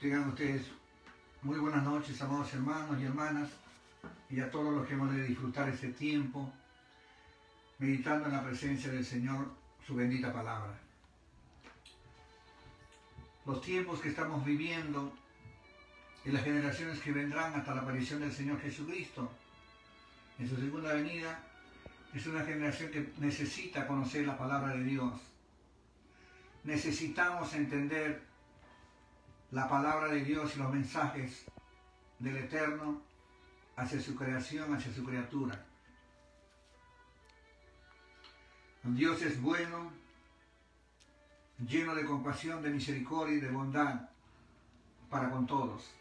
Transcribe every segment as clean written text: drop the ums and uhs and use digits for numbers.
Tengan ustedes muy buenas noches, amados hermanos y hermanas, y a todos los que hemos de disfrutar este tiempo, meditando en la presencia del Señor, su bendita palabra. Los tiempos que estamos viviendo y las generaciones que vendrán hasta la aparición del Señor Jesucristo en su segunda venida, es una generación que necesita conocer la palabra de Dios. Necesitamos entender la palabra de Dios y los mensajes del Eterno hacia su creación, hacia su criatura. Dios es bueno, lleno de compasión, de misericordia y de bondad para con todos.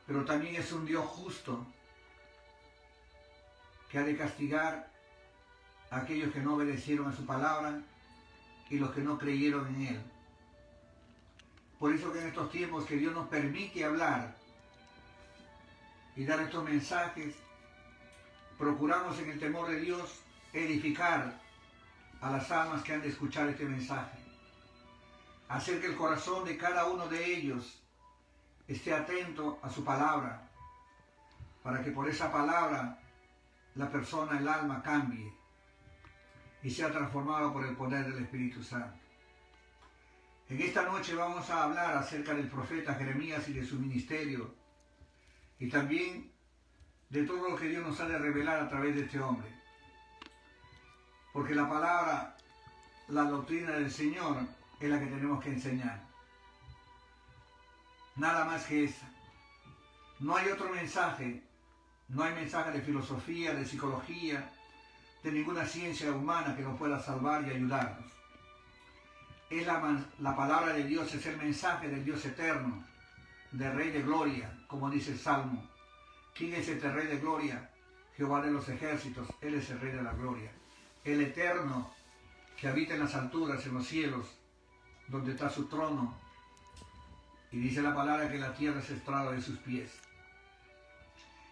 Pero también es un Dios justo que ha de castigar a aquellos que no obedecieron a su palabra y los que no creyeron en Él. Por eso que en estos tiempos que Dios nos permite hablar y dar estos mensajes, procuramos en el temor de Dios edificar a las almas que han de escuchar este mensaje. Hacer que el corazón de cada uno de ellos esté atento a su palabra, para que por esa palabra la persona, el alma cambie y sea transformada por el poder del Espíritu Santo. En esta noche vamos a hablar acerca del profeta Jeremías y de su ministerio, y también de todo lo que Dios nos ha de revelar a través de este hombre. Porque la palabra, la doctrina del Señor es la que tenemos que enseñar. Nada más que esa. No hay otro mensaje, no hay mensaje de filosofía, de psicología, de ninguna ciencia humana que nos pueda salvar y ayudarnos. Es la palabra de Dios, es el mensaje del Dios eterno, del Rey de Gloria, como dice el Salmo. ¿Quién es este Rey de Gloria? Jehová de los ejércitos, Él es el Rey de la Gloria. El Eterno, que habita en las alturas, en los cielos, donde está su trono. Y dice la palabra que la tierra es estrado de sus pies.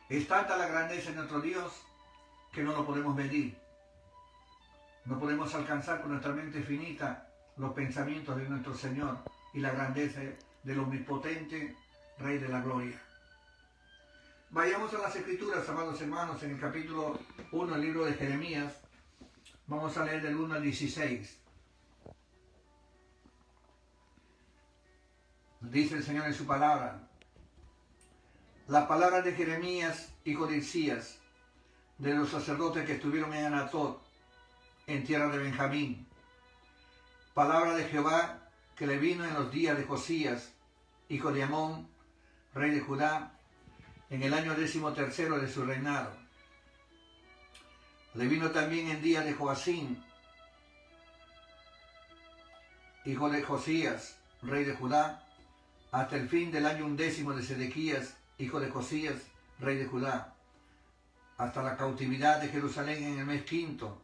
Es tanta la grandeza de nuestro Dios que no lo podemos medir. No podemos alcanzar con nuestra mente finita los pensamientos de nuestro Señor y la grandeza del omnipotente Rey de la Gloria. Vayamos a las Escrituras, amados hermanos, en el capítulo 1 del libro de Jeremías. Vamos a leer del 1 al 16. Dice el Señor en su palabra: las palabras de Jeremías, hijo de Hilcías, de los sacerdotes que estuvieron en Anatot, en tierra de Benjamín. Palabra de Jehová que le vino en los días de Josías, hijo de Amón, rey de Judá, en el año 13º de su reinado. Le vino también en días de Joacín, hijo de Josías, rey de Judá, hasta el fin del año 11 de Sedequías, hijo de Josías, rey de Judá, hasta la cautividad de Jerusalén en el mes 5.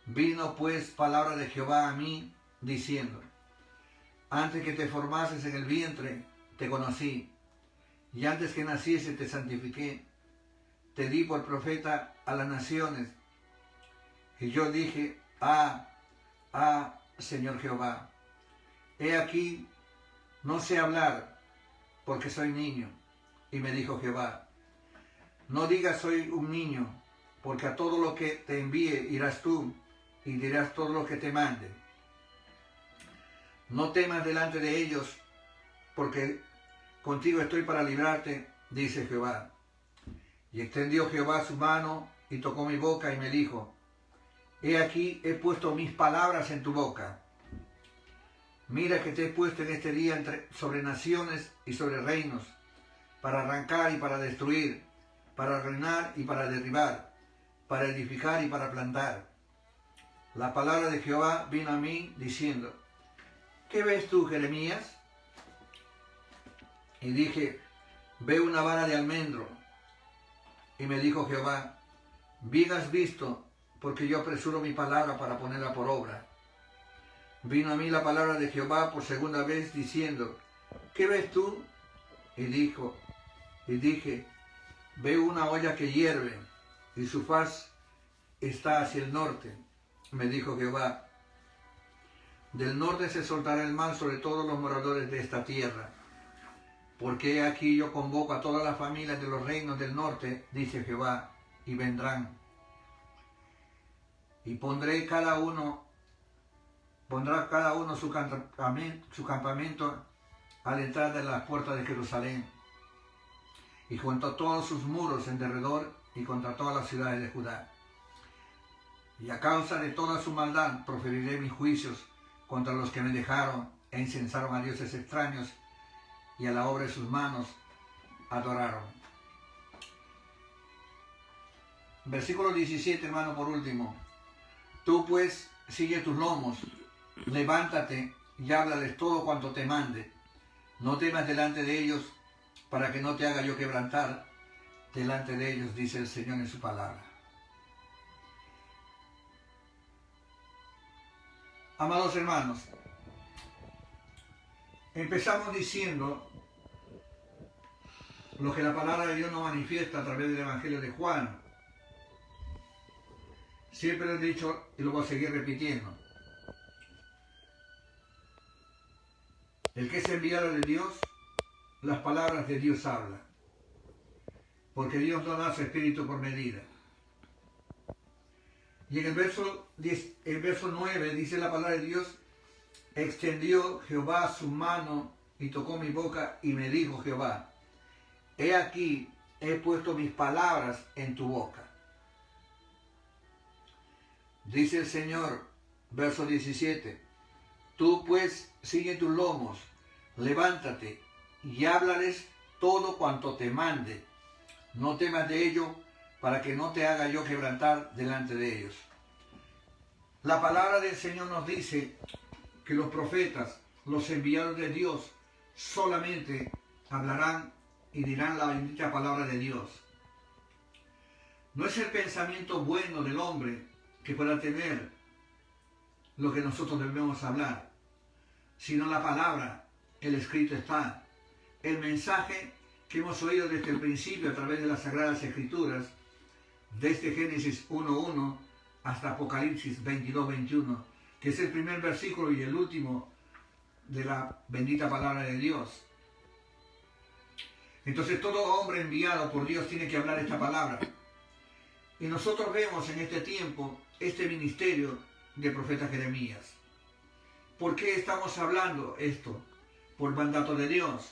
Vino pues palabra de Jehová a mí, diciendo: antes que te formases en el vientre, te conocí, y antes que naciese te santifiqué, te di por profeta a las naciones. Y yo dije: Señor Jehová, he aquí, no sé hablar, porque soy niño. Y me dijo Jehová: no digas soy un niño, porque a todo lo que te envíe irás tú, y dirás todo lo que te mande. No temas delante de ellos, porque contigo estoy para librarte, dice Jehová. Y extendió Jehová su mano, y tocó mi boca, y me dijo: he aquí, he puesto mis palabras en tu boca. Mira que te he puesto en este día sobre naciones y sobre reinos, para arrancar y para destruir, para reinar y para derribar, para edificar y para plantar. La palabra de Jehová vino a mí diciendo: ¿qué ves tú, Jeremías? Y dije: veo una vara de almendro. Y me dijo Jehová: bien has visto, porque yo apresuro mi palabra para ponerla por obra. Vino a mí la palabra de Jehová por segunda vez diciendo: ¿qué ves tú? Y dije: veo una olla que hierve, y su faz está hacia el norte. Me dijo Jehová: Del norte se soltará el mal sobre todos los moradores de esta tierra. Porque aquí yo convoco a todas las familias de los reinos del norte, dice Jehová, y vendrán. Y pondrá cada uno su campamento a la entrada de las puertas de Jerusalén, y junto a todos sus muros en derredor, y contra todas las ciudades de Judá. Y a causa de toda su maldad proferiré mis juicios contra los que me dejaron e incensaron a dioses extraños, y a la obra de sus manos adoraron. Versículo 17, hermano, por último. Tú pues sigue tus lomos, levántate y háblales todo cuanto te mande. No temas delante de ellos, para que no te haga yo quebrantar delante de ellos, dice el Señor en su palabra. Amados hermanos, empezamos diciendo lo que la palabra de Dios nos manifiesta a través del Evangelio de Juan. Siempre lo he dicho y lo voy a seguir repitiendo. El que es enviado de Dios, las palabras de Dios habla. Porque Dios no da su espíritu por medida. Y en el verso 9 dice la palabra de Dios: extendió Jehová su mano y tocó mi boca y me dijo Jehová: he aquí, he puesto mis palabras en tu boca. Dice el Señor, verso 17: tú pues sigue tus lomos, levántate y háblales todo cuanto te mande. No temas de ello, para que no te haga yo quebrantar delante de ellos. La palabra del Señor nos dice que los profetas, los enviados de Dios, solamente hablarán y dirán la bendita palabra de Dios. No es el pensamiento bueno del hombre que pueda tener lo que nosotros debemos hablar, sino la palabra, el escrito está, el mensaje que hemos oído desde el principio a través de las Sagradas Escrituras, desde Génesis 1:1 hasta Apocalipsis 22:21, que es el primer versículo y el último de la bendita palabra de Dios. Entonces todo hombre enviado por Dios tiene que hablar esta palabra. Y nosotros vemos en este tiempo este ministerio del profeta Jeremías. ¿Por qué estamos hablando esto? Por mandato de Dios.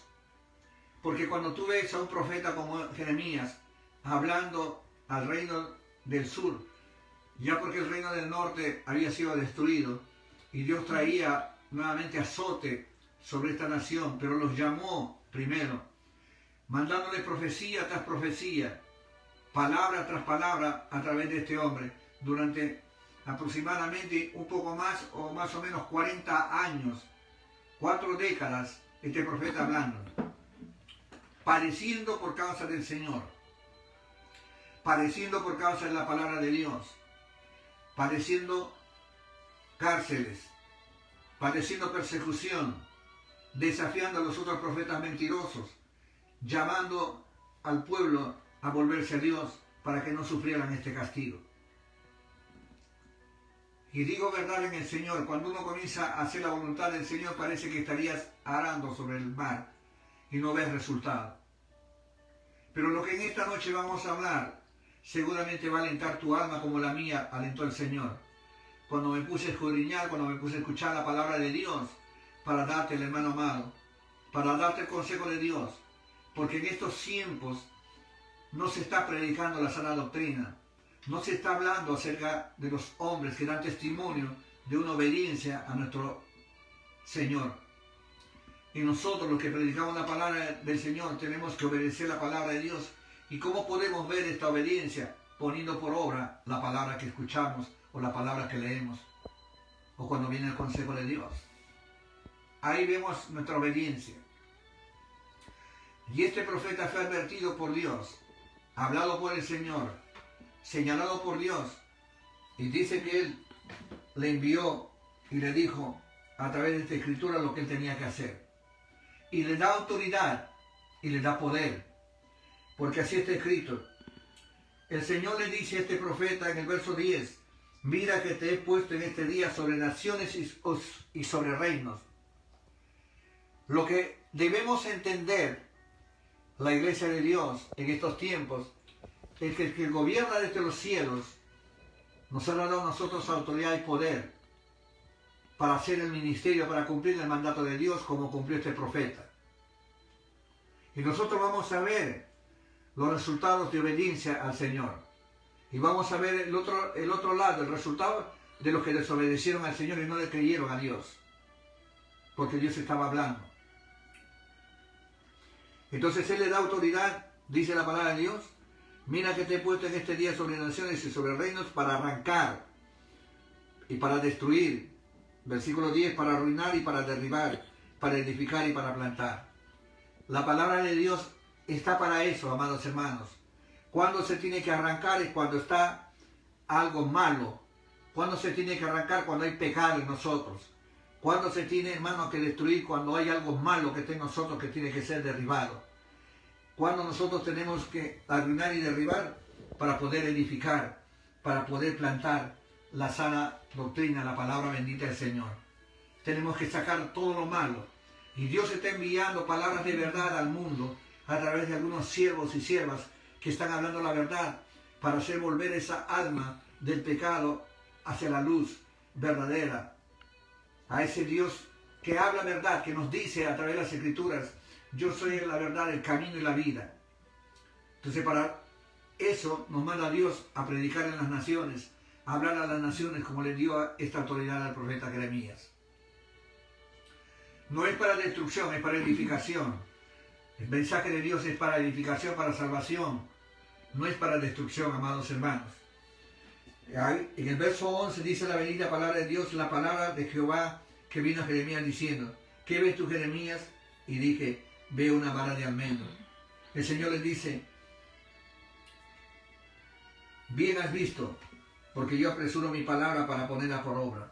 Porque cuando tú ves a un profeta como Jeremías hablando al reino del sur, ya porque el reino del norte había sido destruido y Dios traía nuevamente azote sobre esta nación, pero los llamó primero, mandándole profecía tras profecía, palabra tras palabra a través de este hombre, durante aproximadamente un poco más o más o menos 40 años, 4 décadas, este profeta hablando, padeciendo por causa del Señor, padeciendo por causa de la palabra de Dios, padeciendo cárceles, padeciendo persecución, desafiando a los otros profetas mentirosos, llamando al pueblo a volverse a Dios para que no sufrieran este castigo. Y digo verdad en el Señor, cuando uno comienza a hacer la voluntad del Señor, parece que estarías arando sobre el mar y no ves resultado. Pero lo que en esta noche vamos a hablar, seguramente va a alentar tu alma como la mía alentó el Señor. Cuando me puse a escudriñar, cuando me puse a escuchar la palabra de Dios, para darte el hermano amado, para darte el consejo de Dios, porque en estos tiempos no se está predicando la sana doctrina, no se está hablando acerca de los hombres que dan testimonio de una obediencia a nuestro Señor. Y nosotros los que predicamos la palabra del Señor tenemos que obedecer la palabra de Dios. ¿Y cómo podemos ver esta obediencia? Poniendo por obra la palabra que escuchamos o la palabra que leemos, o cuando viene el consejo de Dios. Ahí vemos nuestra obediencia. Y este profeta fue advertido por Dios, hablado por el Señor, señalado por Dios, y dice que Él le envió y le dijo a través de esta escritura lo que Él tenía que hacer. Y le da autoridad y le da poder, porque así está escrito. El Señor le dice a este profeta en el verso 10, Mira que te he puesto en este día sobre naciones y sobre reinos. Lo que debemos entender la iglesia de Dios en estos tiempos es que el que gobierna desde los cielos nos ha dado a nosotros autoridad y poder para hacer el ministerio, para cumplir el mandato de Dios como cumplió este profeta. Y nosotros vamos a ver los resultados de obediencia al Señor. Y vamos a ver el otro lado, el resultado de los que desobedecieron al Señor y no le creyeron a Dios. Porque Dios estaba hablando. Entonces Él le da autoridad, dice la palabra de Dios. Mira que te he puesto en este día sobre naciones y sobre reinos para arrancar y para destruir. Versículo 10, para arruinar y para derribar, para edificar y para plantar. La palabra de Dios está para eso, amados hermanos. Cuando se tiene que arrancar es cuando está algo malo. Cuando se tiene que arrancar cuando hay pecado en nosotros. Cuando se tiene, hermanos, que destruir cuando hay algo malo que está en nosotros que tiene que ser derribado. Cuando nosotros tenemos que arruinar y derribar para poder edificar, para poder plantar la sana doctrina, la palabra bendita del Señor. Tenemos que sacar todo lo malo. Y Dios está enviando palabras de verdad al mundo a través de algunos siervos y siervas que están hablando la verdad para hacer volver esa alma del pecado hacia la luz verdadera. A ese Dios que habla verdad, que nos dice a través de las Escrituras, yo soy la verdad, el camino y la vida. Entonces para eso nos manda Dios a predicar en las naciones, a hablar a las naciones como le dio esta autoridad al profeta Jeremías. No es para destrucción, es para edificación. El mensaje de Dios es para edificación, para salvación. No es para destrucción, amados hermanos. En el verso 11 dice la bendita palabra de Dios, la palabra de Jehová que vino a Jeremías diciendo, ¿qué ves tú, Jeremías? Y dije, veo una vara de almendro. El Señor les dice, bien has visto, porque yo apresuro mi palabra para ponerla por obra.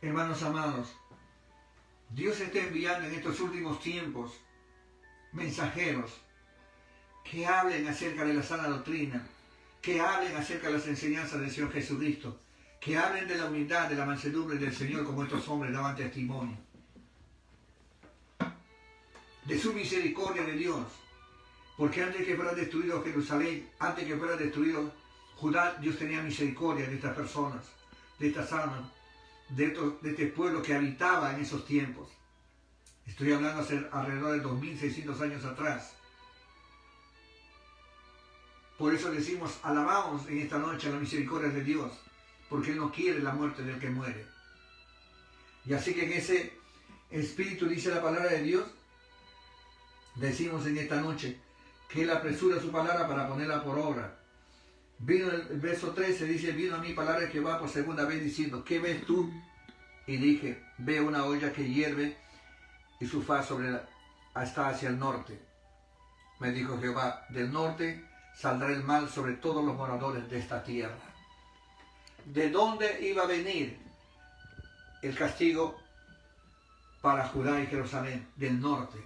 Hermanos amados, Dios está enviando en estos últimos tiempos mensajeros que hablen acerca de la sana doctrina, que hablen acerca de las enseñanzas del Señor Jesucristo, que hablen de la humildad, de la mansedumbre del Señor como estos hombres daban testimonio, de su misericordia de Dios, porque antes que fuera destruido Jerusalén, antes que fuera destruido Judá, Dios tenía misericordia de estas personas, de estas almas, de este pueblo que habitaba en esos tiempos. Estoy hablando hace alrededor de 2600 años atrás. Por eso decimos, alabamos en esta noche la misericordia de Dios, porque Él no quiere la muerte del que muere. Y así que en ese espíritu, dice la palabra de Dios, decimos en esta noche que Él apresura su palabra para ponerla por obra. Vino el verso 13, dice, vino a mí palabra de Jehová por segunda vez diciendo, ¿qué ves tú? Y dije, veo una olla que hierve y su faz está hacia el norte. Me dijo Jehová, del norte saldrá el mal sobre todos los moradores de esta tierra. ¿De dónde iba a venir el castigo para Judá y Jerusalén? Del norte.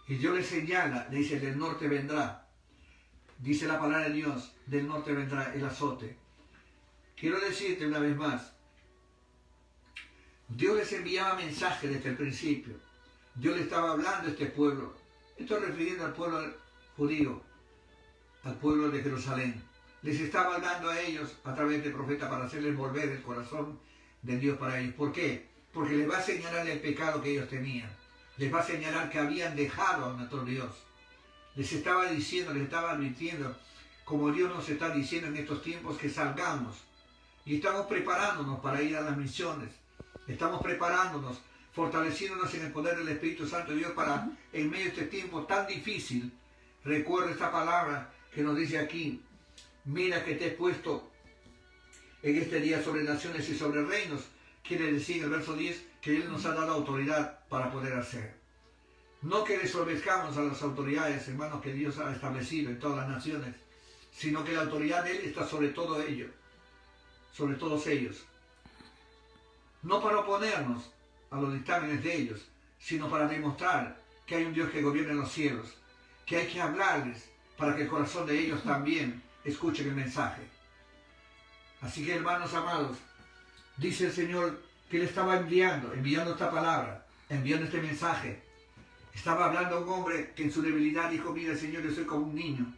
Y Dios le señala, le dice, del norte vendrá. Dice la palabra de Dios, del norte vendrá el azote. Quiero decirte una vez más, Dios les enviaba mensajes desde el principio. Dios le estaba hablando a este pueblo. Estoy refiriendo al pueblo judío, al pueblo de Jerusalén. Les estaba hablando a ellos a través del profeta para hacerles volver el corazón de Dios para ellos. ¿Por qué? Porque les va a señalar el pecado que ellos tenían. Les va a señalar que habían dejado a nuestro Dios. Les estaba diciendo, les estaba advirtiendo, como Dios nos está diciendo en estos tiempos, que salgamos. Y estamos preparándonos para ir a las misiones. Estamos preparándonos, fortaleciéndonos en el poder del Espíritu Santo de Dios para, en medio de este tiempo tan difícil, recuerda esta palabra que nos dice aquí, mira que te he puesto en este día sobre naciones y sobre reinos. Quiere decir en el verso 10 que Él nos ha dado autoridad para poder hacer. No que desobedezcamos a las autoridades, hermanos, que Dios ha establecido en todas las naciones, sino que la autoridad de Él está sobre todo ellos, sobre todos ellos. No para oponernos a los dictámenes de ellos, sino para demostrar que hay un Dios que gobierna en los cielos, que hay que hablarles para que el corazón de ellos también escuchen el mensaje. Así que, hermanos amados, dice el Señor que Él estaba enviando esta palabra, enviando este mensaje. Estaba hablando a un hombre que en su debilidad dijo, mira Señor, yo soy como un niño,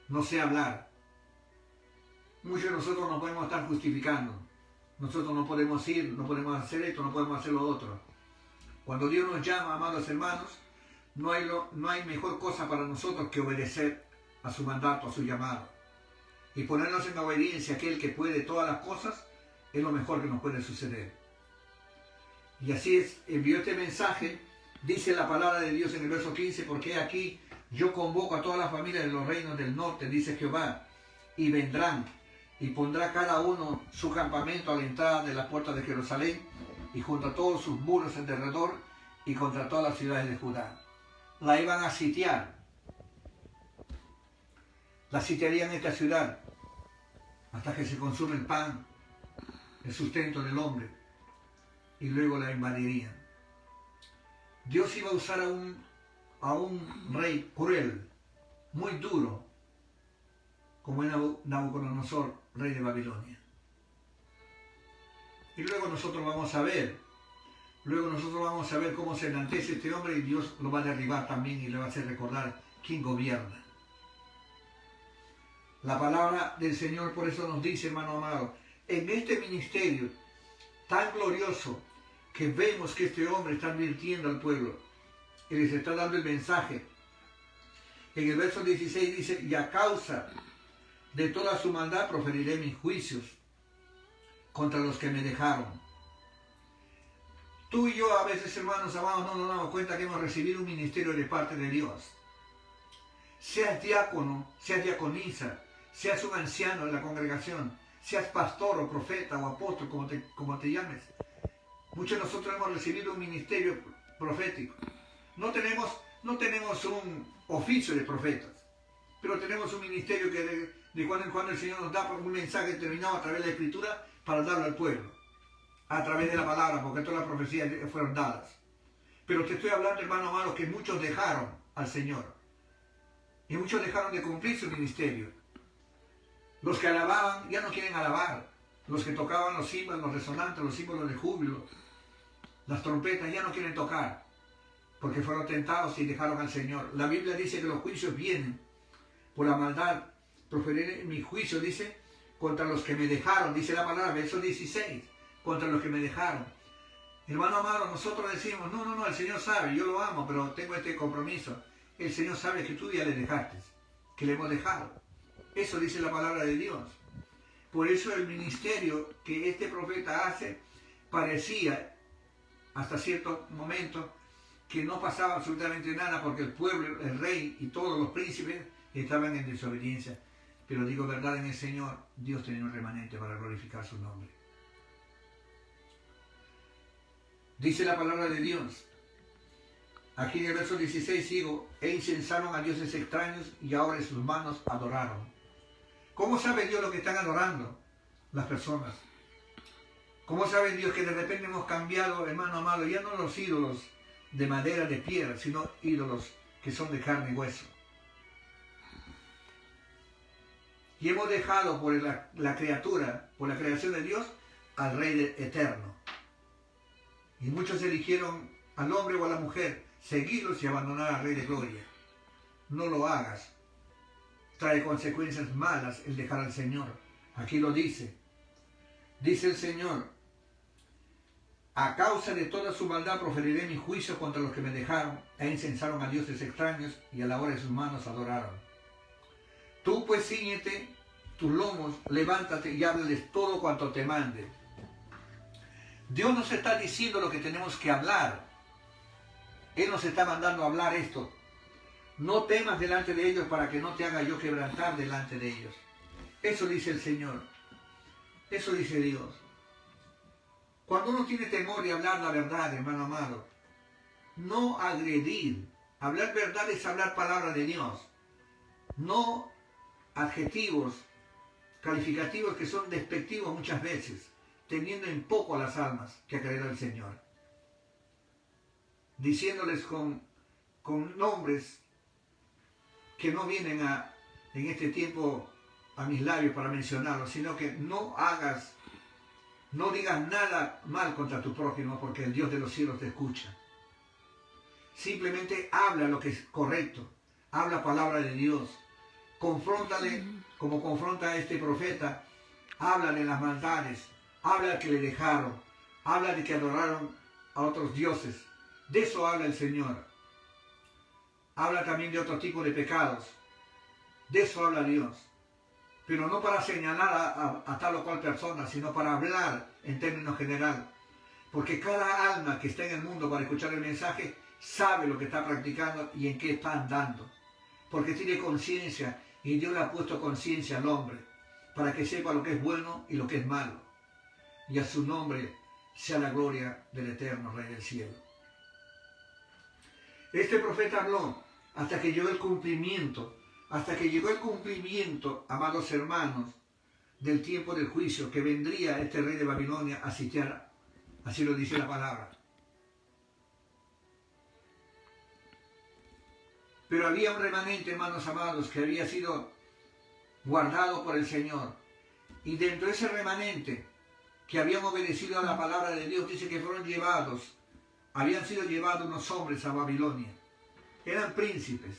no sé hablar. Muchos de nosotros no podemos estar justificando. Nosotros no podemos ir, no podemos hacer esto, no podemos hacer lo otro. Cuando Dios nos llama, amados hermanos, no hay mejor cosa para nosotros que obedecer a su mandato, a su llamado. Y ponernos en obediencia a aquel que puede todas las cosas, es lo mejor que nos puede suceder. Y así es, envió este mensaje, dice la palabra de Dios en el verso 15, porque aquí yo convoco a todas las familias de los reinos del norte, dice Jehová, y vendrán, y pondrá cada uno su campamento a la entrada de la puerta de Jerusalén, y junto a todos sus muros en derredor, y contra todas las ciudades de Judá. La iban a sitiar. La sitiarían esta ciudad, hasta que se consume el pan, el sustento del hombre, y luego la invadirían. Dios iba a usar a un rey cruel, muy duro, como era Nabucodonosor, rey de Babilonia. Y luego nosotros vamos a ver cómo se enaltece este hombre y Dios lo va a derribar también y le va a hacer recordar quién gobierna. La palabra del Señor por eso nos dice, hermano amado, en este ministerio tan glorioso que vemos que este hombre está advirtiendo al pueblo y les está dando el mensaje. En el verso 16 dice, y a causa de toda su maldad proferiré mis juicios contra los que me dejaron. Tú y yo a veces, hermanos amados, no nos damos cuenta que hemos recibido un ministerio de parte de Dios. Seas diácono, seas diaconisa, seas un anciano de la congregación, seas pastor o profeta o apóstol, como te llames. Muchos de nosotros hemos recibido un ministerio profético. No tenemos un oficio de profetas, pero tenemos un ministerio que de cuando en cuando el Señor nos da un mensaje determinado a través de la Escritura para darlo al pueblo, a través de la palabra, porque todas las profecías fueron dadas. Pero te estoy hablando, hermano amado, que muchos dejaron al Señor y muchos dejaron de cumplir su ministerio. Los que alababan ya no quieren alabar. Los que tocaban los símbolos, los resonantes, los símbolos de júbilo, las trompetas, ya no quieren tocar, porque fueron tentados y dejaron al Señor. La Biblia dice que los juicios vienen por la maldad. Proferiré mi juicio, dice, contra los que me dejaron, dice la palabra, verso 16, contra los que me dejaron. Hermano amado, nosotros decimos, no, el Señor sabe, yo lo amo, pero tengo este compromiso. El Señor sabe que tú ya le dejaste, que le hemos dejado. Eso dice la palabra de Dios. Por eso el ministerio que este profeta hace parecía, hasta cierto momento, que no pasaba absolutamente nada porque el pueblo, el rey y todos los príncipes estaban en desobediencia. Pero digo verdad en el Señor, Dios tenía un remanente para glorificar su nombre. Dice la palabra de Dios. Aquí en el verso 16 sigo, e incensaron a dioses extraños y ahora en sus manos adoraron. ¿Cómo sabe Dios lo que están adorando las personas? ¿Cómo sabe Dios que de repente hemos cambiado, hermano amado, ya no los ídolos de madera, de piedra, sino ídolos que son de carne y hueso? Y hemos dejado por la criatura, por la creación de Dios, al Rey eterno. Y muchos eligieron al hombre o a la mujer, seguirlos y abandonar al Rey de Gloria. No lo hagas. Trae consecuencias malas el dejar al Señor. Aquí lo dice. Dice el Señor, a causa de toda su maldad proferiré mi juicio contra los que me dejaron e incensaron a dioses extraños y a la hora de sus manos adoraron. Tú pues cíñete tus lomos, levántate y háblales todo cuanto te mande. Dios nos está diciendo lo que tenemos que hablar. Él nos está mandando a hablar esto. No temas delante de ellos para que no te haga yo quebrantar delante de ellos. Eso dice el Señor. Eso dice Dios. Cuando uno tiene temor de hablar la verdad, hermano amado, no agredir. Hablar verdad es hablar palabra de Dios. No adjetivos, calificativos que son despectivos muchas veces, teniendo en poco a las almas que ha creído el Señor. Diciéndoles con nombres que no vienen en este tiempo a mis labios para mencionarlo, sino que no digas nada mal contra tu prójimo, porque el Dios de los cielos te escucha. Simplemente habla lo que es correcto, habla palabra de Dios, confróntale como confronta a este profeta, habla de las maldades, habla de que le dejaron, habla de que adoraron a otros dioses. De eso habla el Señor. Habla también de otro tipo de pecados. De eso habla Dios. Pero no para señalar a tal o cual persona, sino para hablar en términos general. Porque cada alma que está en el mundo para escuchar el mensaje sabe lo que está practicando y en qué está andando. Porque tiene conciencia y Dios le ha puesto conciencia al hombre para que sepa lo que es bueno y lo que es malo. Y a su nombre sea la gloria del eterno Rey del cielo. Este profeta habló hasta que llegó el cumplimiento, amados hermanos, del tiempo del juicio, que vendría este rey de Babilonia a sitiar, así lo dice la palabra. Pero había un remanente, hermanos amados, que había sido guardado por el Señor. Y dentro de ese remanente, que habían obedecido a la palabra de Dios, dice que habían sido llevados unos hombres a Babilonia. Eran príncipes.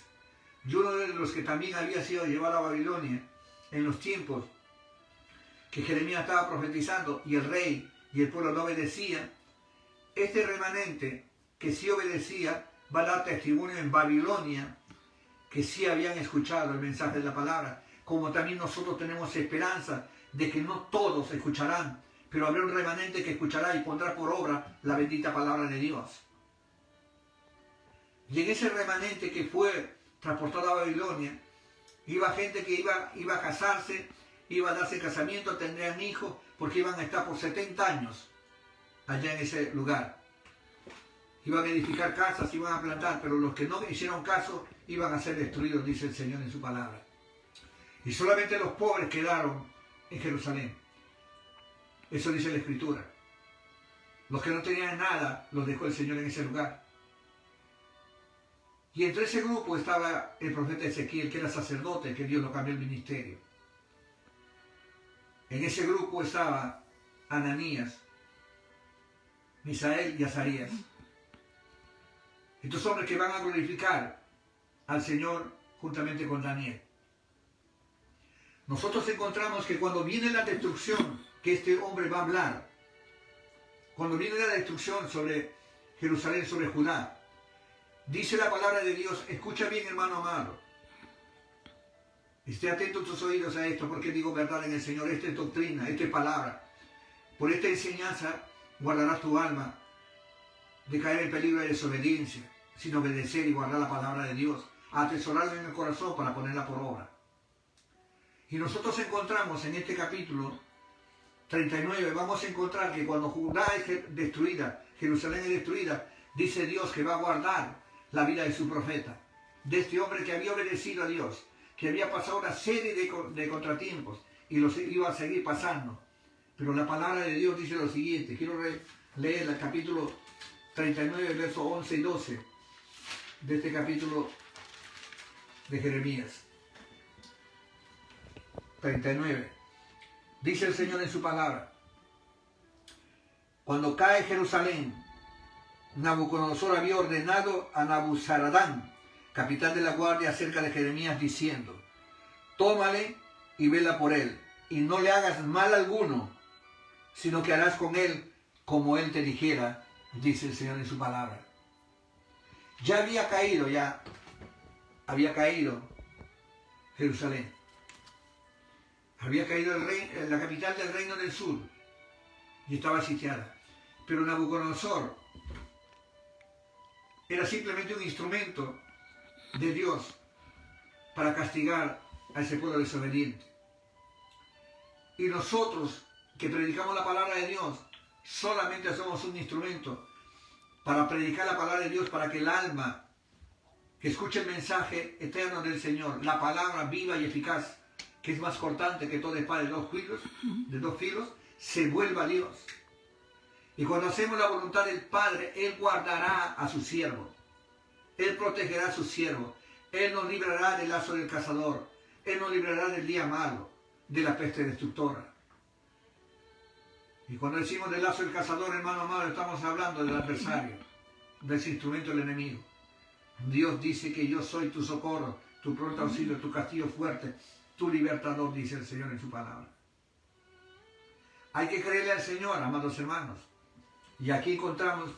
Y uno de los que también había sido llevado a Babilonia en los tiempos que Jeremías estaba profetizando y el rey y el pueblo no obedecían, este remanente que sí obedecía va a dar testimonio en Babilonia que sí habían escuchado el mensaje de la palabra, como también nosotros tenemos esperanza de que no todos escucharán, pero habrá un remanente que escuchará y pondrá por obra la bendita palabra de Dios. Y en ese remanente que fue transportado a Babilonia, iba gente que iba a casarse, iba a darse casamiento, tendrían hijos, porque iban a estar por 70 años allá en ese lugar. Iban a edificar casas, iban a plantar, pero los que no hicieron caso iban a ser destruidos, dice el Señor en su palabra. Y solamente los pobres quedaron en Jerusalén. Eso dice la Escritura. Los que no tenían nada los dejó el Señor en ese lugar. Y entre ese grupo estaba el profeta Ezequiel, que era sacerdote, que Dios lo cambió el ministerio. En ese grupo estaba Ananías, Misael y Azarías. Estos hombres que van a glorificar al Señor juntamente con Daniel. Nosotros encontramos que cuando viene la destrucción que este hombre va a hablar, cuando viene la destrucción sobre Jerusalén, sobre Judá, dice la palabra de Dios, escucha bien, hermano amado. Esté atento a tus oídos a esto, porque digo verdad en el Señor. Esta es doctrina, esta es palabra. Por esta enseñanza guardarás tu alma de caer en peligro de desobediencia, sin obedecer y guardar la palabra de Dios, atesorarla en el corazón para ponerla por obra. Y nosotros encontramos en este capítulo 39, vamos a encontrar que cuando Judá es destruida, Jerusalén es destruida, dice Dios que va a guardar la vida de su profeta, de este hombre que había obedecido a Dios, que había pasado una serie de contratiempos y los iba a seguir pasando. Pero la palabra de Dios dice lo siguiente, quiero leer el capítulo 39, versos 11 y 12 de este capítulo de Jeremías. 39. Dice el Señor en su palabra: cuando cae Jerusalén, Nabucodonosor había ordenado a Nabuzaradán, capitán de la guardia, acerca de Jeremías, diciendo: tómale y vela por él, y no le hagas mal alguno, sino que harás con él como él te dijera, dice el Señor en su palabra. Ya había caído Jerusalén. Había caído la capital del reino del sur y estaba sitiada. Pero Nabucodonosor era simplemente un instrumento de Dios para castigar a ese pueblo desobediente. Y nosotros que predicamos la palabra de Dios, solamente somos un instrumento para predicar la palabra de Dios, para que el alma que escuche el mensaje eterno del Señor, la palabra viva y eficaz, que es más cortante que toda espada de dos filos, se vuelva a Dios. Y cuando hacemos la voluntad del Padre, Él guardará a su siervo. Él protegerá a su siervo. Él nos librará del lazo del cazador. Él nos librará del día malo. de la peste destructora. Y cuando decimos del lazo del cazador, hermano amado, estamos hablando del adversario, de ese instrumento del enemigo. Dios dice que yo soy tu socorro, tu pronto auxilio, tu castillo fuerte, tu libertador, dice el Señor en su palabra. Hay que creerle al Señor, amados hermanos. Y aquí encontramos,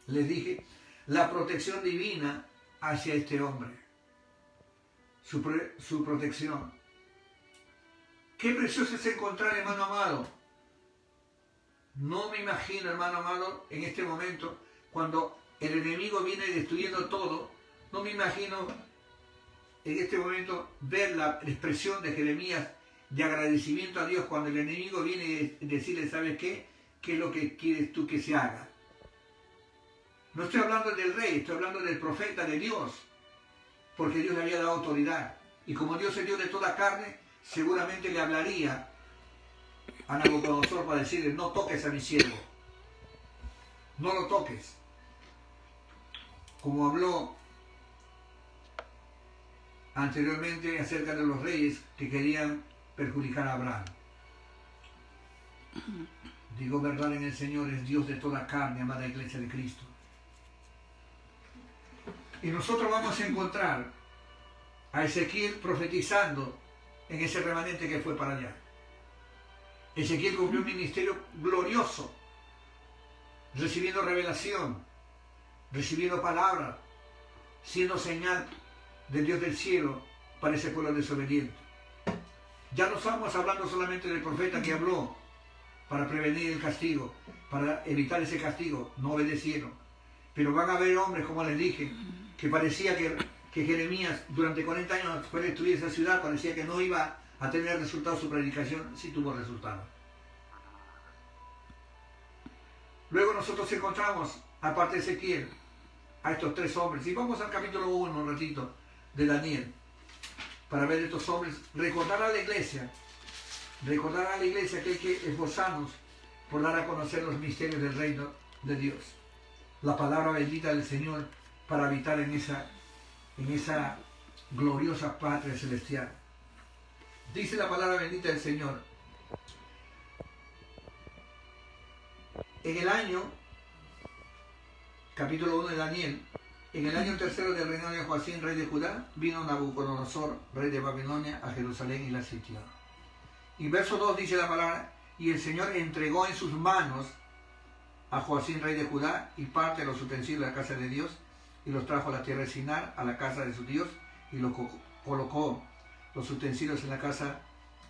les dije, la protección divina hacia este hombre. Su protección. Qué precioso es encontrar, hermano amado. No me imagino, hermano amado, en este momento, cuando el enemigo viene destruyendo todo, no me imagino en este momento ver la expresión de Jeremías de agradecimiento a Dios cuando el enemigo viene a decirle, ¿sabes qué? ¿Qué es lo que quieres tú que se haga? No estoy hablando del rey, estoy hablando del profeta de Dios, porque Dios le había dado autoridad. Y como Dios es Dios de toda carne, seguramente le hablaría a Nabucodonosor para decirle, no toques a mi siervo, no lo toques. Como habló anteriormente acerca de los reyes que querían perjudicar a Abraham. Digo verdad en el Señor, es Dios de toda carne, amada iglesia de Cristo. Y nosotros vamos a encontrar a Ezequiel profetizando en ese remanente que fue para allá. Ezequiel cumplió un ministerio glorioso, recibiendo revelación, recibiendo palabras, siendo señal del Dios del cielo para ese pueblo desobediente. Ya no estamos hablando solamente del profeta que habló para prevenir el castigo, para evitar ese castigo, no obedecieron. Pero van a haber hombres, como les dije, que parecía que Jeremías durante 40 años después de destruir esa ciudad, parecía que no iba a tener resultado su predicación, sí tuvo resultado. Luego nosotros encontramos, aparte de Ezequiel, a estos tres hombres. Y vamos al capítulo 1 un ratito de Daniel, para ver estos hombres, recordar a la iglesia que hay que esforzarnos por dar a conocer los misterios del reino de Dios. La palabra bendita del Señor para habitar en esa gloriosa patria celestial. Dice la palabra bendita del Señor. En el año, capítulo 1 de Daniel, en el año tercero del reinado de Joacim, rey de Judá, vino Nabucodonosor, rey de Babilonia, a Jerusalén y la sitió. Y verso 2 dice la palabra, y el Señor entregó en sus manos a Joacim, rey de Judá, y parte de los utensilios de la casa de Dios, y los trajo a la tierra de Sinar, a la casa de su Dios, y lo colocó los utensilios en la casa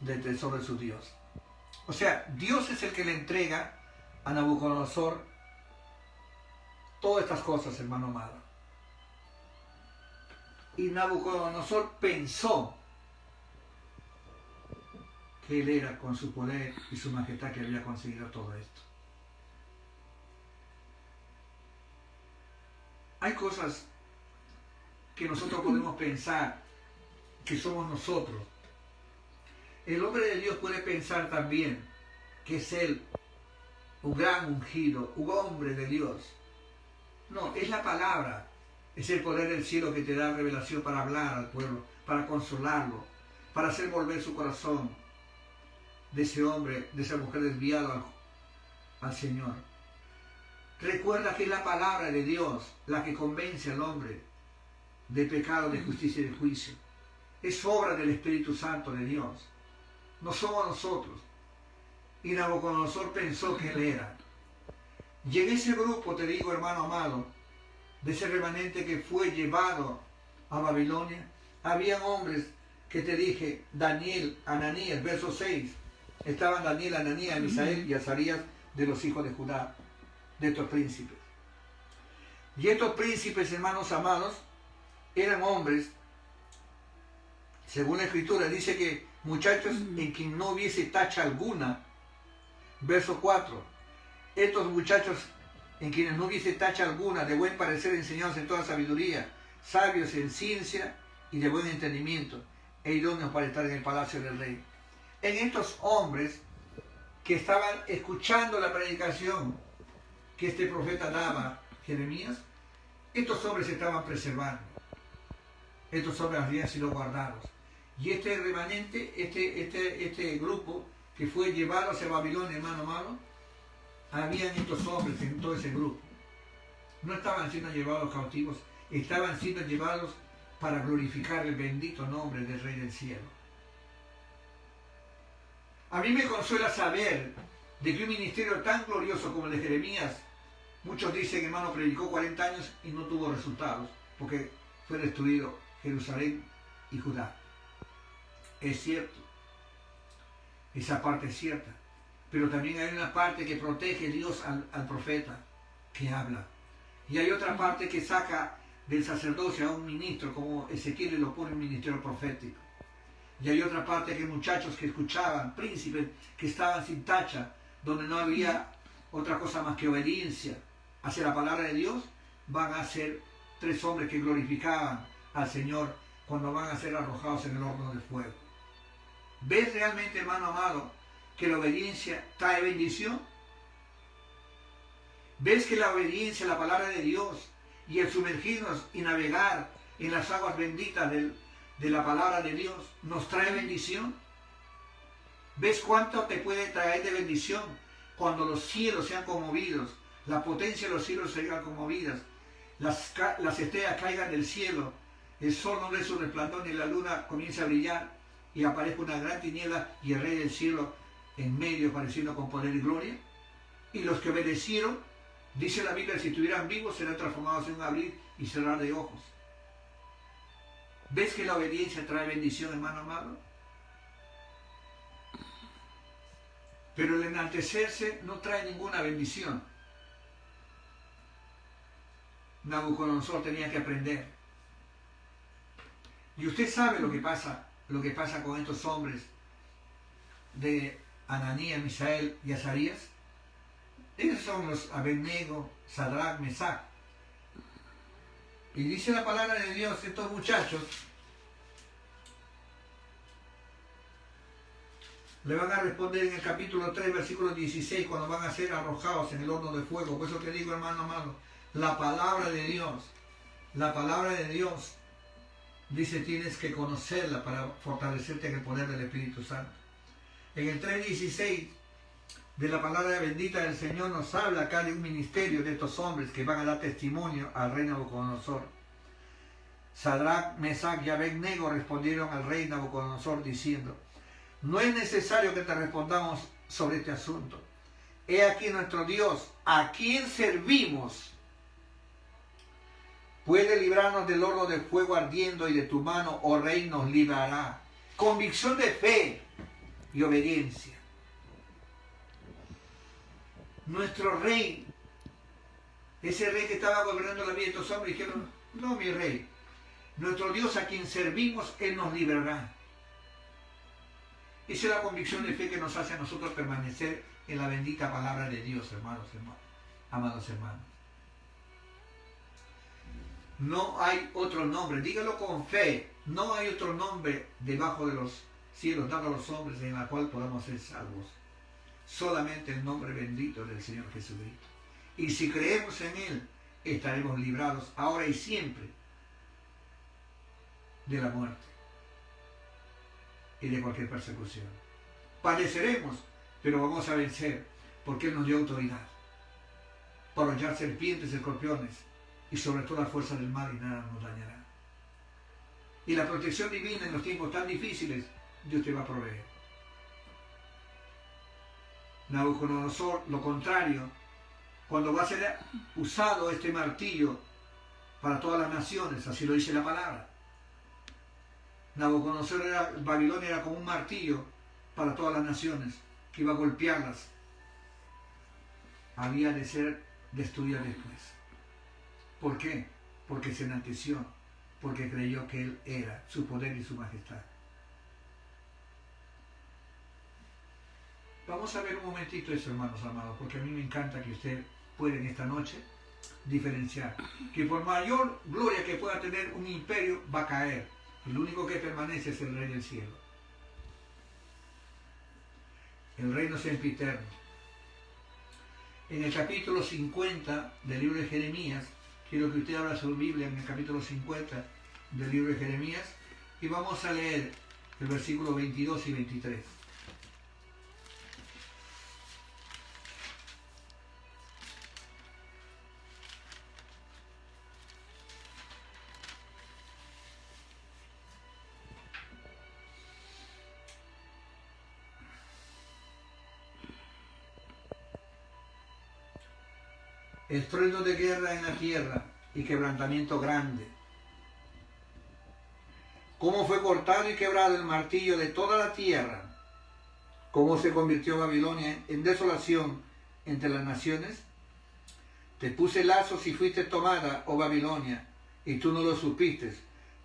del tesoro de su Dios. O sea, Dios es el que le entrega a Nabucodonosor todas estas cosas, hermano amado. Y Nabucodonosor pensó que él era con su poder y su majestad que había conseguido todo esto. Hay cosas que nosotros podemos pensar que somos nosotros. El hombre de Dios puede pensar también que es él, un gran ungido, un hombre de Dios. No, es la palabra, es el poder del cielo que te da revelación para hablar al pueblo, para consolarlo, para hacer volver su corazón de ese hombre, de esa mujer desviada al Señor. Recuerda que es la palabra de Dios la que convence al hombre de pecado, de justicia y de juicio. Es obra del Espíritu Santo de Dios. No somos nosotros. Y Nabucodonosor pensó que él era. Y en ese grupo, te digo, hermano amado, de ese remanente que fue llevado a Babilonia, habían hombres que te dije, Daniel, Ananías, verso 6, estaban Daniel, Ananías, Misael y Azarías de los hijos de Judá, de estos príncipes. Y estos príncipes, hermanos amados, eran hombres, según la Escritura, dice que muchachos en quien no hubiese tacha alguna. Verso 4, estos muchachos en quienes no hubiese tacha alguna, de buen parecer, enseñados en toda sabiduría, sabios en ciencia y de buen entendimiento, e idóneos para estar en el palacio del rey. En estos hombres que estaban escuchando la predicación que este profeta daba, Jeremías, estos hombres se estaban preservando. Estos hombres habían sido guardados. Y este remanente, este grupo que fue llevado hacia Babilonia, hermano amado, habían estos hombres en todo ese grupo. No estaban siendo llevados cautivos, estaban siendo llevados para glorificar el bendito nombre del Rey del Cielo. A mí me consuela saber de que un ministerio tan glorioso como el de Jeremías, muchos dicen, hermano, predicó 40 años y no tuvo resultados, porque fue destruido Jerusalén y Judá. Es cierto, esa parte es cierta, pero también hay una parte que protege Dios al profeta que habla, y hay otra parte que saca del sacerdocio a un ministro, como Ezequiel y lo pone en un ministerio profético, y hay otra parte que muchachos que escuchaban, príncipes que estaban sin tacha, donde no había otra cosa más que obediencia hacia la palabra de Dios, van a ser 3 hombres que glorificaban al Señor cuando van a ser arrojados en el horno de fuego. ¿Ves realmente, hermano amado, que la obediencia trae bendición? ¿Ves que la obediencia a la palabra de Dios y el sumergirnos y navegar en las aguas benditas de la palabra de Dios nos trae bendición? ¿Ves cuánto te puede traer de bendición cuando los cielos sean conmovidos, la potencia de los cielos sean conmovidas, las estrellas caigan del cielo, el sol no dé su resplandor ni la luna comienza a brillar y aparezca una gran tiniebla y el Rey del cielo en medio apareciendo con poder y gloria? Y los que obedecieron, dice la Biblia, si estuvieran vivos serán transformados en un abrir y cerrar de ojos. ¿Ves que la obediencia trae bendición, hermano amado? Pero el enaltecerse no trae ninguna bendición. Nabucodonosor tenía que aprender. Y usted sabe lo que pasa con estos hombres de Ananías, Misael y Azarías. Ellos son los Abednego, Sadrach, Mesach. Y dice la palabra de Dios, estos muchachos le van a responder en el capítulo 3, versículo 16, cuando van a ser arrojados en el horno de fuego. Por eso que digo, hermano amado, la palabra de Dios, dice, tienes que conocerla para fortalecerte en el poder del Espíritu Santo. En el 3:16 de la palabra bendita del Señor nos habla acá de un ministerio de estos hombres que van a dar testimonio al rey Nabucodonosor. Sadrach, Mesach y Abednego respondieron al rey Nabucodonosor diciendo: no es necesario que te respondamos sobre este asunto. He aquí nuestro Dios, a quien servimos, puede librarnos del horno de fuego ardiendo, y de tu mano, oh rey, nos librará. Convicción de fe y obediencia. Nuestro rey, ese rey que estaba gobernando la vida de estos hombres, dijeron: no, mi rey, nuestro Dios a quien servimos, Él nos librará. Esa es la convicción de fe que nos hace a nosotros permanecer en la bendita palabra de Dios, amados hermanos. No hay otro nombre, dígalo con fe, no hay otro nombre debajo de los cielos dado a los hombres en el cual podamos ser salvos. Solamente el nombre bendito del Señor Jesucristo. Y si creemos en Él, estaremos librados ahora y siempre de la muerte y de cualquier persecución. Padeceremos, pero vamos a vencer, porque Él nos dio autoridad para hollar serpientes, escorpiones y sobre toda la fuerza del mal, y nada nos dañará. Y la protección divina en los tiempos tan difíciles, Dios te va a proveer. Nabucodonosor, lo contrario, cuando va a ser usado este martillo para todas las naciones, así lo dice la palabra. Nabucodonosor Babilonia era como un martillo para todas las naciones, que iba a golpearlas. Había de ser destruida después. ¿Por qué? Porque se enalteció, porque creyó que Él era su poder y su majestad. Vamos a ver un momentito eso, hermanos amados, porque a mí me encanta que usted pueda en esta noche diferenciar que por mayor gloria que pueda tener un imperio, va a caer. El único que permanece es el Rey del cielo. El reino sempiterno. En el capítulo 50 del libro de Jeremías, quiero que usted abra su Biblia en el capítulo 50 del libro de Jeremías, y vamos a leer el versículo 22 y 23. Estruendo de guerra en la tierra y quebrantamiento grande. Cómo fue cortado y quebrado el martillo de toda la tierra. Cómo se convirtió Babilonia en desolación entre las naciones. Te puse lazos y fuiste tomada, oh Babilonia, y tú no lo supiste.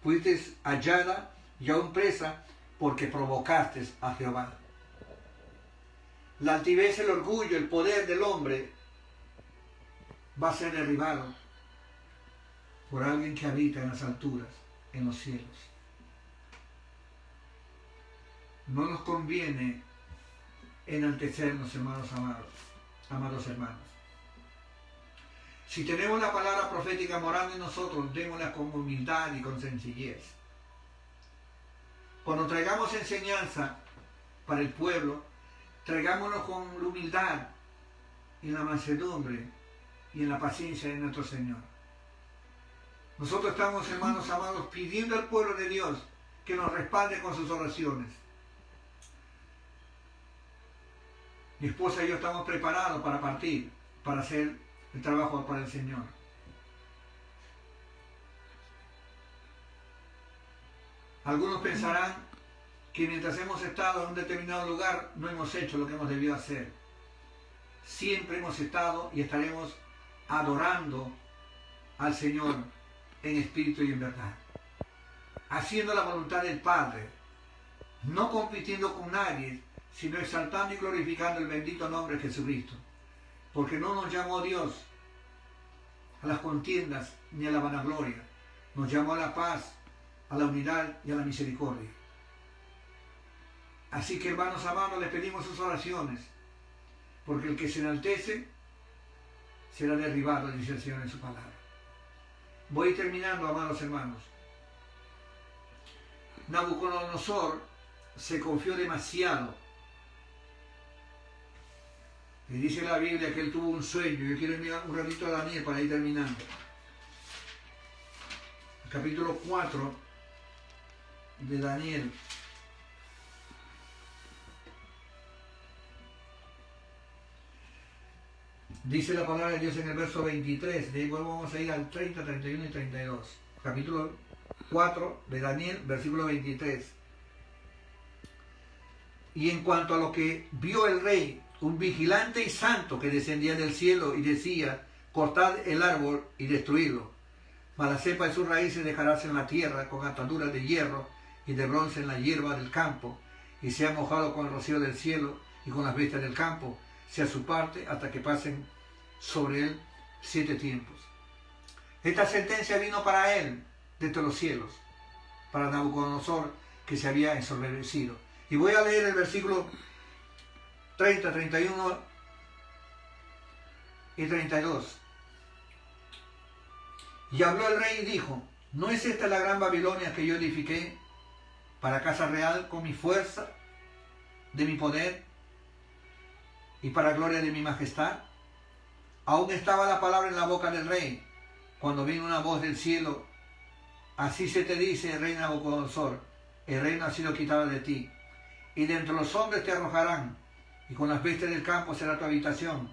Fuiste hallada y aún presa porque provocaste a Jehová. La altivez, el orgullo, el poder del hombre va a ser derribado por alguien que habita en las alturas, en los cielos. No nos conviene enaltecernos, hermanos amados, amados hermanos. Si tenemos la palabra profética morando en nosotros, démosla con humildad y con sencillez. Cuando traigamos enseñanza para el pueblo, traigámoslo con la humildad y en la mansedumbre y en la paciencia de nuestro Señor. Nosotros estamos, hermanos amados, pidiendo al pueblo de Dios que nos respalde con sus oraciones. Mi esposa y yo estamos preparados para partir, para hacer el trabajo para el Señor. Algunos pensarán que mientras hemos estado en un determinado lugar no hemos hecho lo que hemos debido hacer. Siempre hemos estado y estaremos adorando al Señor en espíritu y en verdad, haciendo la voluntad del Padre, no compitiendo con nadie, sino exaltando y glorificando el bendito nombre de Jesucristo, porque no nos llamó Dios a las contiendas ni a la vanagloria, nos llamó a la paz, a la unidad y a la misericordia. Así que, hermanos amados, les pedimos sus oraciones, porque el que se enaltece será derribado, dice el Señor en su palabra. Voy terminando, amados hermanos. Nabucodonosor se confió demasiado. Y dice la Biblia que él tuvo un sueño. Yo quiero enviar un ratito a Daniel para ir terminando. El capítulo 4 de Daniel. Dice la palabra de Dios en el verso 23, de ahí vamos a ir al 30, 31 y 32. Capítulo 4 de Daniel, versículo 23. Y en cuanto a lo que vio el rey, un vigilante y santo que descendía del cielo y decía, cortad el árbol y destruidlo. Mas la cepa de sus raíces dejarás en la tierra con ataduras de hierro y de bronce en la hierba del campo, y sea mojado con el rocío del cielo y con las bestias del campo, sea su parte hasta que pasen sobre él 7 tiempos. Esta sentencia vino para él desde los cielos, para Nabucodonosor, que se había ensoberbecido. Y voy a leer el versículo 30, 31 y 32. Y habló el rey y dijo, ¿no es esta la gran Babilonia que yo edifiqué para casa real con mi fuerza, de mi poder y para gloria de mi majestad? Aún estaba la palabra en la boca del rey, cuando vino una voz del cielo, así se te dice, rey Nabucodonosor, el reino ha sido quitado de ti, y de entre los hombres te arrojarán, y con las bestias del campo será tu habitación,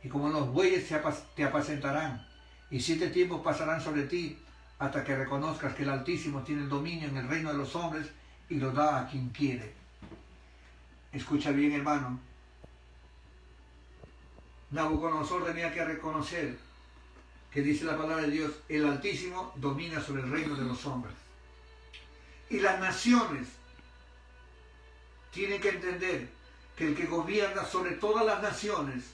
y como los bueyes te apacentarán, y 7 tiempos pasarán sobre ti, hasta que reconozcas que el Altísimo tiene el dominio en el reino de los hombres, y lo da a quien quiere. Escucha bien, hermano. Nabucodonosor tenía que reconocer que dice la palabra de Dios, el Altísimo domina sobre el reino de los hombres. Y las naciones tienen que entender que el que gobierna sobre todas las naciones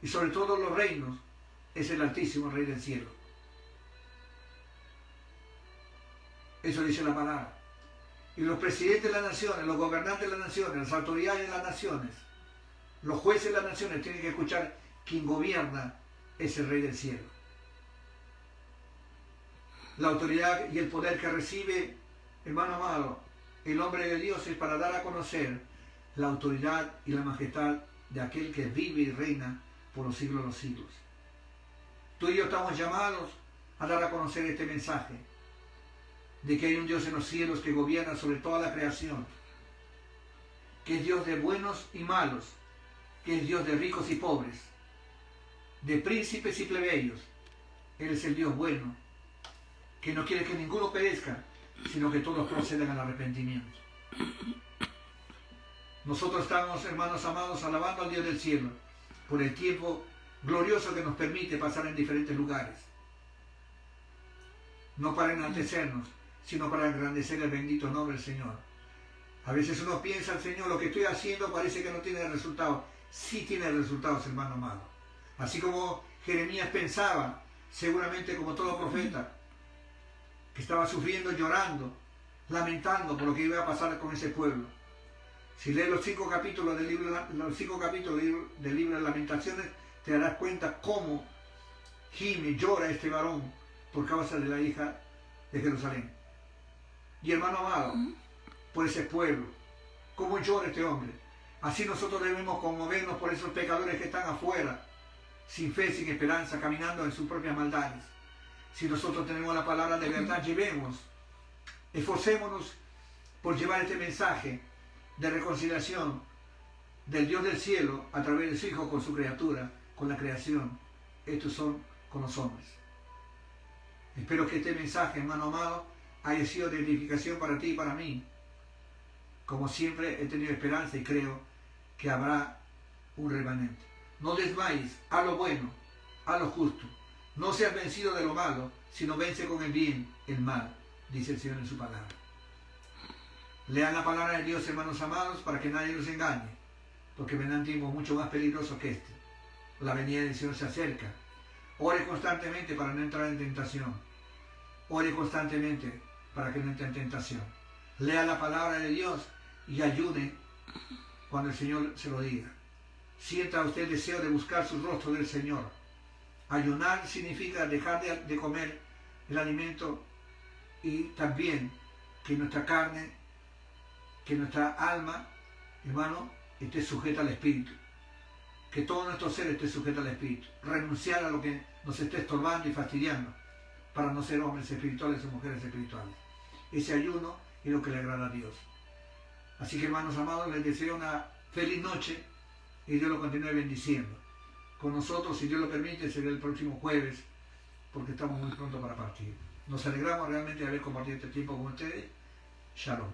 y sobre todos los reinos es el Altísimo Rey del cielo. Eso dice la palabra. Y los presidentes de las naciones, los gobernantes de las naciones, las autoridades de las naciones, los jueces de las naciones tienen que escuchar quien gobierna es el Rey del cielo. La autoridad y el poder que recibe, hermano amado, el hombre de Dios es para dar a conocer la autoridad y la majestad de aquel que vive y reina por los siglos de los siglos. Tú y yo estamos llamados a dar a conocer este mensaje de que hay un Dios en los cielos que gobierna sobre toda la creación, que es Dios de buenos y malos, que es Dios de ricos y pobres, de príncipes y plebeyos. Él es el Dios bueno, que no quiere que ninguno perezca, sino que todos procedan al arrepentimiento. Nosotros estamos, hermanos amados, alabando al Dios del cielo por el tiempo glorioso que nos permite pasar en diferentes lugares. No para enaltecernos, sino para engrandecer el bendito nombre del Señor. A veces uno piensa, Señor, lo que estoy haciendo parece que no tiene resultados. Sí tiene resultados, hermano amado. Así como Jeremías pensaba, seguramente como todo profeta, que estaba sufriendo, llorando, lamentando por lo que iba a pasar con ese pueblo. Si lees los 5 capítulos del libro de Lamentaciones, te darás cuenta cómo gime, llora este varón por causa de la hija de Jerusalén. Y hermano amado, por ese pueblo, cómo llora este hombre. Así nosotros debemos conmovernos por esos pecadores que están afuera, sin fe, sin esperanza, caminando en sus propias maldades. Si nosotros tenemos la palabra de verdad, llevemos, esforcémonos por llevar este mensaje de reconciliación del Dios del cielo a través de su Hijo con su criatura, con la creación. Estos son con los hombres. Espero que este mensaje, hermano amado, haya sido de edificación para ti y para mí. Como siempre he tenido esperanza y creo que habrá un remanente. No desmayes, haz lo bueno, haz lo justo. No seas vencido de lo malo, sino vence con el bien el mal, dice el Señor en su palabra. Lean la palabra de Dios, hermanos amados, para que nadie los engañe, porque vendrán tiempos mucho más peligrosos que este. La venida del Señor se acerca. Ore constantemente para no entrar en tentación. Ore constantemente para que no entre en tentación. Lea la palabra de Dios y ayude cuando el Señor se lo diga. Sienta usted el deseo de buscar su rostro del Señor. Ayunar significa dejar de comer el alimento y también que nuestra carne, que nuestra alma, hermano, esté sujeta al Espíritu. Que todo nuestro ser esté sujeto al Espíritu. Renunciar a lo que nos esté estorbando y fastidiando para no ser hombres espirituales o mujeres espirituales. Ese ayuno es lo que le agrada a Dios. Así que, hermanos amados, les deseo una feliz noche y Dios lo continúe bendiciendo. Con nosotros, si Dios lo permite, será el próximo jueves, porque estamos muy pronto para partir. Nos alegramos realmente de haber compartido este tiempo con ustedes. Shalom.